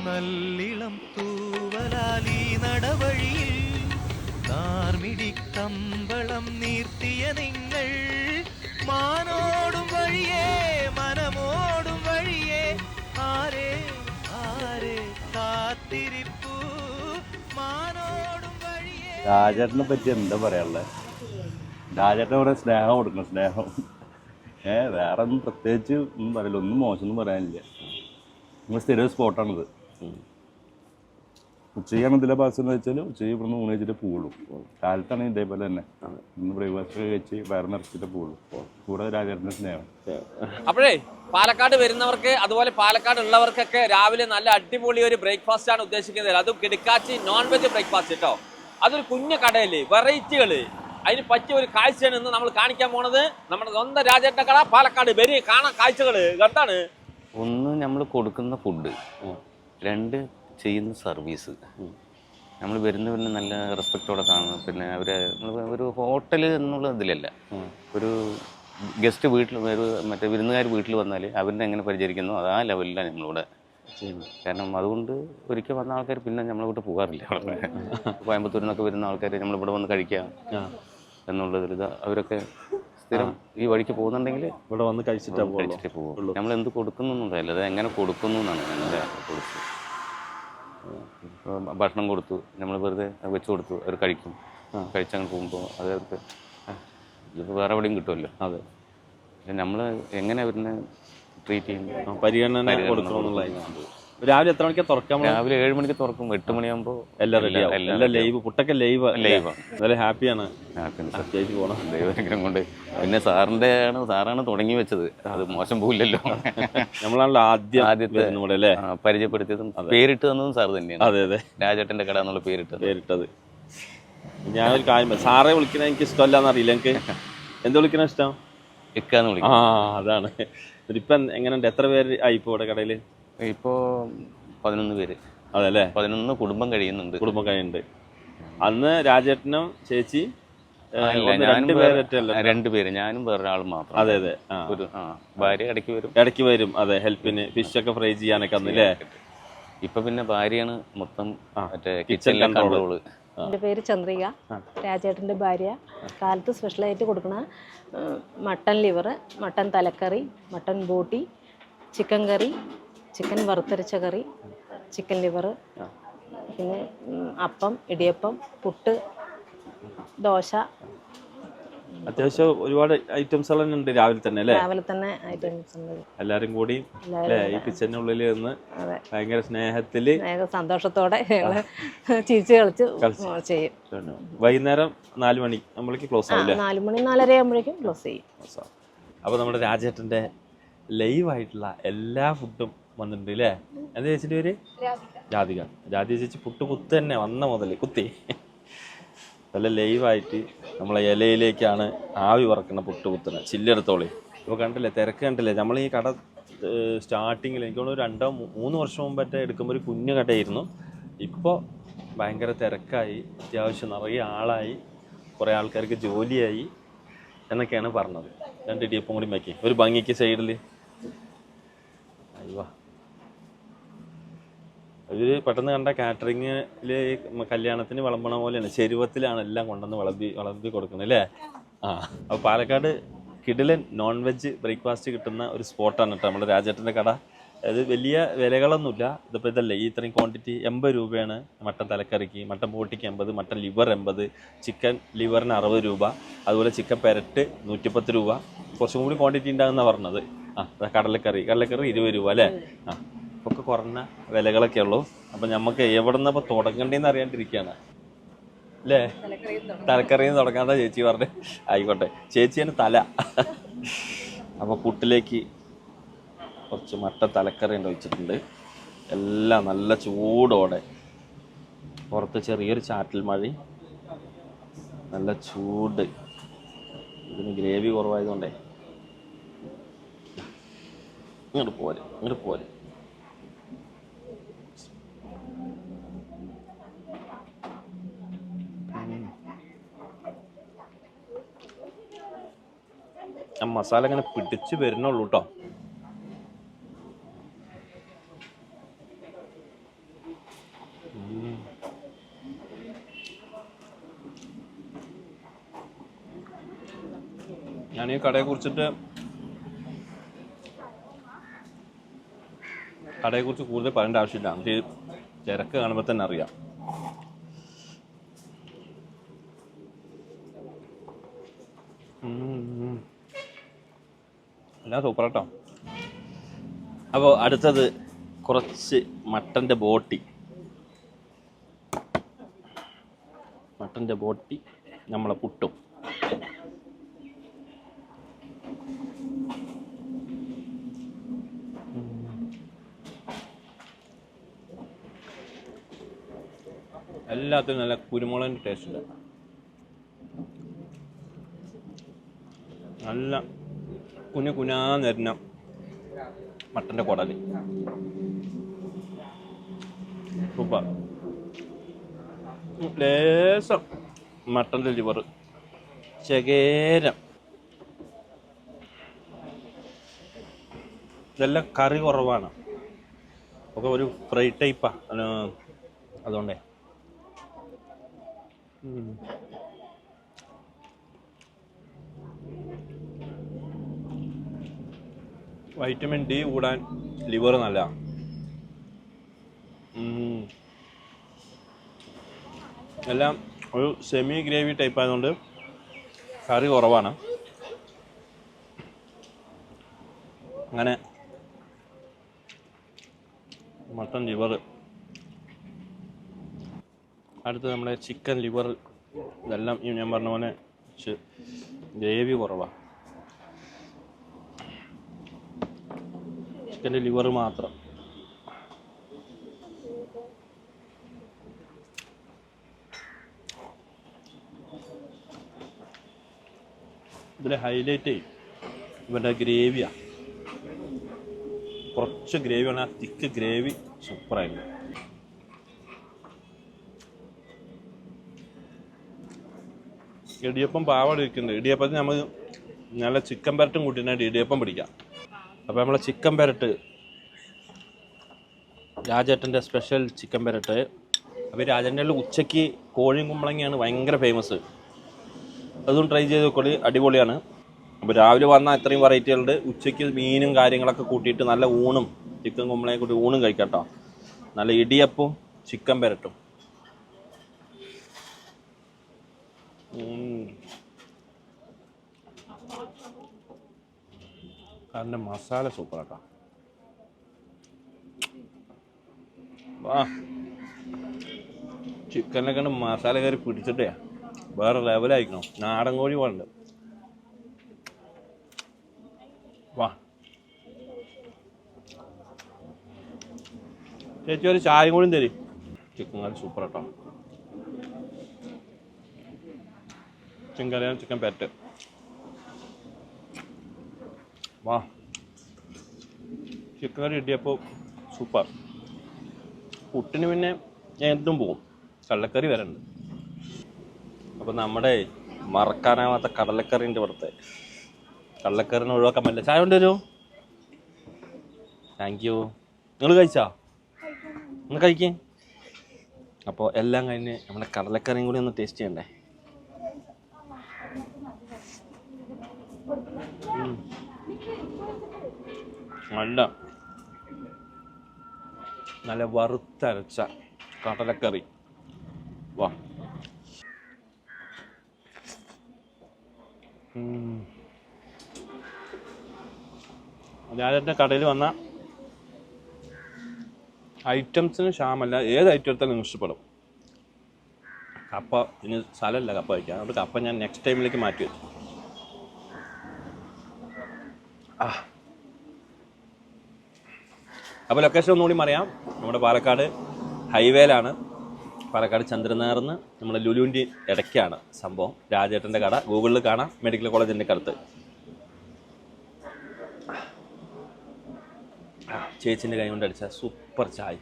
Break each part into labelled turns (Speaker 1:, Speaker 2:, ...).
Speaker 1: നല്ലിളം തൂവലാലി നടവഴിയിൽ നാർമിടിക്കമ്പളം നീർത്തിയ നിങ്ങൾ മാനോടും വഴിയേ മനമോടും വഴിയേ ആരേ ആരേ കാത്തിരിപ്പു മാനോടും വഴിയേ.
Speaker 2: രാജേട്ടനെ പറ്റി എന്താ പറയാനുള്ളത്? രാജേട്ടൻ ഇവിടെ സ്നേഹം കൊടുക്കണം, സ്നേഹം. വേറെ ഒന്നും പ്രത്യേകിച്ച് ഒന്നും പറയില്ല, ഒന്നും മോശമൊന്നും പറയാനില്ല. നമ്മൾ സ്ഥിരം സ്പോട്ടാണിത്. ഉച്ചയ്ക്കാണ് ഇതിലെ ബസ് എന്ന് വെച്ചാൽ ഉച്ചയ്ക്ക് ഇവിടുന്ന് ഊണ് കഴിച്ചിട്ട് പോവുള്ളൂ. കാലത്താണെങ്കിൽ ഇതേപോലെ തന്നെ ഇന്ന് ബ്രേക്ക്ഫാസ്റ്റ് കഴിച്ച് വയറ് നിറച്ചിട്ട് പോവുള്ളൂ. കൂടെ രാജേട്ടൻ്റെ സ്നേഹം.
Speaker 3: അപ്പോഴേ പാലക്കാട് വരുന്നവർക്ക് അതുപോലെ പാലക്കാട് ഉള്ളവർക്കൊക്കെ രാവിലെ നല്ല അടിപൊളി ഒരു ബ്രേക്ക്ഫാസ്റ്റ് ആണ് ഉദ്ദേശിക്കുന്നത്. അതും കിടക്കാച്ചി നോൺ വെജ് ബ്രേക്ക്ഫാസ്റ്റ് കേട്ടോ. അതൊരു കുഞ്ഞു കടയില് വെറൈറ്റികള് അതിന് പറ്റിയ ഒരു കാഴ്ചയാണ് ഇന്ന് നമ്മൾ കാണിക്കാൻ പോണത്. നമ്മുടെ സ്വന്തം രാജേട്ടൻ്റെ കട പാലക്കാട്. വരി കാണാൻ കാഴ്ചകള് എന്താണ്?
Speaker 4: ഒന്ന് നമ്മൾ കൊടുക്കുന്ന ഫുഡ്, രണ്ട് ചെയ്യുന്ന സർവീസ്. നമ്മൾ വരുന്നവരിന് നല്ല റെസ്പെക്റ്റോടെ കാണും. പിന്നെ അവരെ ഒരു ഹോട്ടൽ എന്നുള്ള ഇതിലല്ല, ഒരു ഗസ്റ്റ് വീട്ടിൽ മറ്റേ വിരുന്നുകാർ വീട്ടിൽ വന്നാൽ അവരിനെ എങ്ങനെ പരിചരിക്കുന്നു അത് ആ ലെവലിലാണ് നമ്മളിവിടെ ചെയ്യുന്നത്. കാരണം അതുകൊണ്ട് ഒരിക്കൽ വന്ന ആൾക്കാർ പിന്നെ നമ്മളെ വിട്ട് പോകാറില്ല. കോയമ്പത്തൂരിൽ നിന്നൊക്കെ വരുന്ന ആൾക്കാർ നമ്മളിവിടെ വന്ന് കഴിക്കാം എന്നുള്ളതിൽ അവരൊക്കെ സ്ഥിരം ഈ വഴിക്ക് പോകുന്നുണ്ടെങ്കിൽ ഇവിടെ വന്ന് കഴിച്ചിട്ടേ പോകും. നമ്മൾ എന്ത് കൊടുക്കുന്നു എന്നല്ല, അത് എങ്ങനെ കൊടുക്കുന്നു എന്നാണ്. ഞങ്ങളുടെ കൊടുത്തു ഭക്ഷണം കൊടുത്തു, നമ്മൾ വെറുതെ വെച്ച് കൊടുത്തു, അവർ കഴിക്കും. കഴിച്ചങ്ങനെ പോകുമ്പോൾ അത് അവർക്ക് ഇതിപ്പോൾ വേറെ എവിടെയും കിട്ടുമല്ലോ. അതെ, പക്ഷെ നമ്മൾ എങ്ങനെ അവരിനെ ട്രീറ്റ് ചെയ്യും, പരിഗണന കൊടുക്കണമെന്നുള്ളതാണ്. രാവിലെ എത്ര മണിക്കാണ് തുറക്കാം? രാവിലെ 7 മണിക്ക് തുറക്കും. 8 മണിയാകുമ്പോൾ എല്ലാം റെഡി ആവും. എല്ലാം ലൈവ്, പുട്ടൊക്കെ ലൈവാണ്. നല്ല ഹാപ്പിയാണ്. പോകണം ദൈവം കൊണ്ട്. പിന്നെ സാറാണ് തുടങ്ങി വെച്ചത്, അത് മോശം പോയില്ലല്ലോ. നമ്മളാണല്ലോ ആദ്യത്തെ അല്ലേ പരിചയപ്പെടുത്തിയതും പേരിട്ട് തന്നതും സാർ തന്നെയാണ്. അതെ അതെ, രാജേട്ടൻ്റെ കട എന്നുള്ള പേരിട്ടത്. ഞാനൊരു കാര്യം, സാറെ വിളിക്കണ എനിക്ക് ഇഷ്ടമല്ലാന്ന് അറിയില്ല. എനിക്ക് എന്ത് വിളിക്കണ ഇഷ്ടം? ഇക്കാന്ന് വിളിക്കും. അതാണ്. ഇപ്പം എങ്ങനെയുണ്ട്? എത്ര പേര് ആയി ഇപ്പോൾ ഇവിടെ കടയിൽ? ഇപ്പോൾ 11 പേര്. അതല്ലേ, 11 കുടുംബം കഴിയുന്നുണ്ട്. അന്ന് രാജേട്ടനും ചേച്ചി 2 പേര്, ഞാനും വേറൊരാളും മാത്രം. അതെ അതെ, ഒരു ഭാര്യ ഇടയ്ക്ക് വരും. അതെ, ഹെൽപ്പിന് ഫിഷൊക്കെ ഫ്രൈ ചെയ്യാനൊക്കെ അന്നല്ലേ. ഇപ്പൊ പിന്നെ ഭാര്യയാണ് മൊത്തം മറ്റേ കിച്ചൺ കൺട്രോള്.
Speaker 5: എൻ്റെ പേര് ചന്ദ്രിക, രാജേട്ടൻ്റെ ഭാര്യ. കാലത്ത് സ്പെഷ്യലായിട്ട് കൊടുക്കണ മട്ടൻ ലിവർ, മട്ടൻ തലക്കറി, മട്ടൻ ബോട്ടി, ചിക്കൻ കറി, ചിക്കൻ വറുത്തരച്ച കറി, ചിക്കൻ ലിവർ, പിന്നെ അപ്പം, ഇടിയപ്പം, പുട്ട്, ദോശ.
Speaker 6: അത്യാവശ്യം ഒരുപാട് ഐറ്റംസ് ഉണ്ട് രാവിലെ തന്നെ അല്ലേ?
Speaker 5: രാവിലെ തന്നെ ഐറ്റംസ് ഉണ്ട്.
Speaker 6: എല്ലാരും കൂടി ഈ കിച്ചണിനുള്ളിൽ നിന്ന് ഭയങ്കര സ്നേഹത്തില്
Speaker 5: സന്തോഷത്തോടെ ചിരിച്ച് കളിച്ച് ചെയ്യും.
Speaker 6: വൈകുന്നേരം 4 മണി നമ്മൾക്ക് ക്ലോസ് ആവില്ലേ?
Speaker 5: 4 മണി 4:30 ആകുമ്പോഴേക്കും ക്ലോസ് ചെയ്യും.
Speaker 6: അപ്പോൾ നമ്മുടെ രാജേട്ടൻ്റെ ലൈവായിട്ടുള്ള എല്ലാ ഫുഡും വന്നിട്ടുണ്ട് അല്ലേ? എന്താ ചേച്ചിൻ്റെ പേര്? രാധിക ചേച്ചി. പുട്ട് കുത്ത് തന്നെ വന്ന മുതൽ കുത്തി നല്ല ലൈവായിട്ട് നമ്മളെ ഇലയിലേക്കാണ് ആവി വറക്കുന്ന പുട്ട് കുത്തുന്നത്. ചില്ലെടുത്തോളി. ഇപ്പോൾ കണ്ടില്ലേ, തിരക്ക് കണ്ടില്ലേ? നമ്മൾ ഈ കട സ്റ്റാർട്ടിങ്ങിൽ എനിക്ക് തോന്നുന്നു 2-3 വർഷം മുമ്പത്തെ എടുക്കുമ്പോൾ ഒരു കുഞ്ഞു കടയായിരുന്നു. ഇപ്പോൾ ഭയങ്കര തിരക്കായി, അത്യാവശ്യം നിറയെ ആളായി, കുറേ ആൾക്കാർക്ക് ജോലിയായി എന്നൊക്കെയാണ് പറഞ്ഞത്. 2 ഇടിയപ്പം കൂടി മാക്കി ഒരു ഭംഗിക്ക് സൈഡിൽ. അയ്യോ, ഒരു പെട്ടെന്ന് കണ്ട കാറ്ററിങ്ങിൽ കല്യാണത്തിന് വിളമ്പണ പോലെയാണ്. ചെരുവത്തിലാണ് എല്ലാം കൊണ്ടുവന്ന് വിളമ്പി കൊടുക്കുന്നത് അല്ലേ? അപ്പോൾ പാലക്കാട് കിടിലൻ നോൺ വെജ് ബ്രേക്ക്ഫാസ്റ്റ് കിട്ടുന്ന ഒരു സ്പോട്ടാണ് കേട്ടോ നമ്മുടെ രാജേട്ടൻ്റെ കട. അത് വലിയ വിലകളൊന്നുമില്ല. ഇതിപ്പോൾ ഇതല്ലേ, ഈ ഇത്രയും ക്വാണ്ടിറ്റി 80 രൂപയാണ് മട്ടൻ തലക്കറിക്ക്, മട്ടൻ ബോട്ടിക്ക് 80, മട്ടൻ ലിവർ 80, ചിക്കൻ ലിവറിന് 60 രൂപ, അതുപോലെ ചിക്കൻ പെരട്ട് 110 രൂപ. കുറച്ചും കൂടി ക്വാണ്ടിറ്റി ഉണ്ടാകുന്ന പറഞ്ഞത്. കടലക്കറി 20 രൂപ അല്ലേ? ഒക്കെ കുറഞ്ഞ വിലകളൊക്കെ ഉള്ളൂ. അപ്പം നമുക്ക് എവിടെ നിന്ന് അപ്പോൾ തുടങ്ങണ്ടേന്ന് അറിയാണ്ടിരിക്കുകയാണ് അല്ലേ? തലക്കറിന്ന് തുടങ്ങാണ്ട ചേച്ചി പറഞ്ഞ്. ആയിക്കോട്ടെ, ചേച്ചിയാണ് തല. അപ്പോൾ കൂട്ടിലേക്ക് കുറച്ച് മട്ടൻ തലക്കറി ഉണ്ട് വെച്ചിട്ടുണ്ട്. എല്ലാം നല്ല ചൂടോടെ, പുറത്ത് ചെറിയൊരു ചാറ്റൽ മഴ, നല്ല ചൂട്. ഇതിന് ഗ്രേവി കുറവായതുകൊണ്ടേ ഇങ്ങോട്ട് പോരെ. ആ മസാല ഇങ്ങനെ പിടിച്ച് വരുന്നുള്ളൂ കേട്ടോ. ഞാൻ ഈ കടയെക്കുറിച്ച് കൂടുതൽ പറയേണ്ട ആവശ്യമില്ല. നമുക്ക് തിരക്ക് കാണുമ്പോൾ തന്നെ അറിയാം. എല്ലാം സൂപ്പർ കേട്ടോ. അപ്പോൾ അടുത്തത് കുറച്ച് മട്ടൻ്റെ ബോട്ടി നമ്മളെ പുട്ടും. എല്ലാത്തിനും നല്ല കുരുമുളകിൻ്റെ ടേസ്റ്റ് ഉണ്ട്. നല്ല കുനാന്നിരുന്ന മട്ടൻ്റെ കുടൽ സൂപ്പർ. ലേസം മട്ടൻ്റെ ലിവർ ചകേരം. ഇതെല്ലാം കറി കുറവാണ്, ഒക്കെ ഒരു ഫ്രൈ ടൈപ്പാണ്. അതുകൊണ്ടേ വൈറ്റമിൻ ഡി കൂടാൻ ലിവർ നല്ല. എല്ലാം ഒരു സെമി ഗ്രേവി ടൈപ്പ് ആയതുകൊണ്ട് കറി കുറവാണ്. അങ്ങനെ മട്ടൺ ലിവർ. അടുത്ത് നമ്മുടെ ചിക്കൻ ലിവർ. ഇതെല്ലാം ഞാൻ പറഞ്ഞ പോലെ ഗ്രേവി കുറവാണ്. ചിക്കൻ്റെ ലിവർ മാത്രം. ഇതിൽ ഹൈലൈറ്റ് ഇവരുടെ ഗ്രേവിയാണ്. കുറച്ച് ഗ്രേവിയാണ്, ആ തിക്ക് ഗ്രേവി സൂപ്പറായിരുന്നു. ഇടിയപ്പം പാവാട് ഇരിക്കുന്നുണ്ട്. ഇടിയപ്പത്തിന് നമ്മൾ നല്ല ചിക്കൻ പെരട്ടും കൂട്ടിനായിട്ട് ഇടിയപ്പം പിടിക്കാം. അപ്പോൾ നമ്മളെ ചിക്കൻ പെരട്ട്, രാജേട്ടൻ്റെ സ്പെഷ്യൽ ചിക്കൻ പെരട്ട്. അപ്പോൾ രാജേട്ടൻ്റെ ഉച്ചയ്ക്ക് കോഴിയും കുമ്പളങ്ങയാണ് ഭയങ്കര ഫേമസ്. അതും ട്രൈ ചെയ്ത് നോക്കി, അടിപൊളിയാണ്. അപ്പോൾ രാവിലെ വന്നാൽ ഇത്രയും വെറൈറ്റികളുണ്ട്. ഉച്ചയ്ക്ക് മീനും കാര്യങ്ങളൊക്കെ കൂട്ടിയിട്ട് നല്ല ഊണും ചിക്കൻ കുമ്പളങ്ങയും കൂട്ടി ഊണും കഴിക്കാം കേട്ടോ. നല്ല ഇടിയപ്പവും ചിക്കൻ പെരട്ടും. അതിൻ്റെ മസാല സൂപ്പർ കേട്ടോ. വാ, ചിക്കനൊക്കെ മസാല കയറി പിടിച്ചിട്ടേ വേറെ ലെവലായിരിക്കണം. നാടൻ കോഴി പോലെ. വാ ചേച്ചി, ഒരു ചായ കൂടി തരും. ചിക്കൻ കറി സൂപ്പർ കേട്ടോ. ചിക്കൻ കറിയാണ്, ചിക്കൻ പെരട്ട്. വാ, ചിക്കൻ കറി ഇടിയപ്പോൾ സൂപ്പർ. പുട്ടിന് പിന്നെ എന്തും പോകും, കടലക്കറി വരണ്ട്. അപ്പം നമ്മുടെ മറക്കാനാവാത്ത കടലക്കറിൻ്റെ പുറത്തെ കടലക്കറിനെ ഒഴിവാക്കാൻ പറ്റില്ല. ചായ കൊണ്ടുവരുമോ? Thank you. നിങ്ങൾ കഴിച്ചാ? നിങ്ങൾ കഴിക്കേ. അപ്പോൾ എല്ലാം കഴിഞ്ഞ് നമ്മുടെ കടലക്കറിയും കൂടി ഒന്ന് ടേസ്റ്റ് ചെയ്യണ്ടേ. നല്ല വറുത്തരച്ച കടലക്കറി. വാ, ഞാനെൻ്റെ കടയിൽ വന്ന ഐറ്റംസിന് ക്ഷാമല്ല. ഏത് ഐറ്റം എടുത്താലും നിങ്ങൾക്ക് ഇഷ്ടപ്പെടും. കപ്പ ഇനി സ്ഥലമല്ല കപ്പ കഴിക്കാൻ, അതുകൊണ്ട് കപ്പ ഞാൻ നെക്സ്റ്റ് ടൈമിലേക്ക് മാറ്റി വെച്ചു. അപ്പോൾ ലൊക്കേഷൻ ഒന്നുകൂടി പറയാം. നമ്മുടെ പാലക്കാട് ഹൈവേയിലാണ്. പാലക്കാട് ചന്ദ്രനഗറിന്ന് നമ്മുടെ ലുലുവിൻ്റെ ഇടയ്ക്കാണ് സംഭവം. രാജേട്ടൻ്റെ കട ഗൂഗിളിൽ കാണാം. മെഡിക്കൽ കോളേജിൻ്റെ അടുത്ത്. ചേച്ചിൻ്റെ കൈ കൊണ്ട് അടിച്ച സൂപ്പർ ചായ.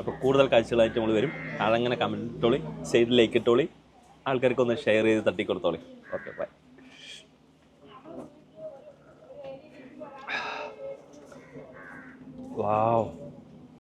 Speaker 6: അപ്പോൾ കൂടുതൽ കാഴ്ചകളായിട്ട് നമ്മൾ വരും. അതങ്ങനെ കമൻറ്റ് ഇട്ടോളി, സൈഡിലേക്ക് ഇട്ടോളി, ആൾക്കാർക്കൊന്ന് ഷെയർ ചെയ്ത് തട്ടിക്കൊടുത്തോളി. Okay, by. വാവ്.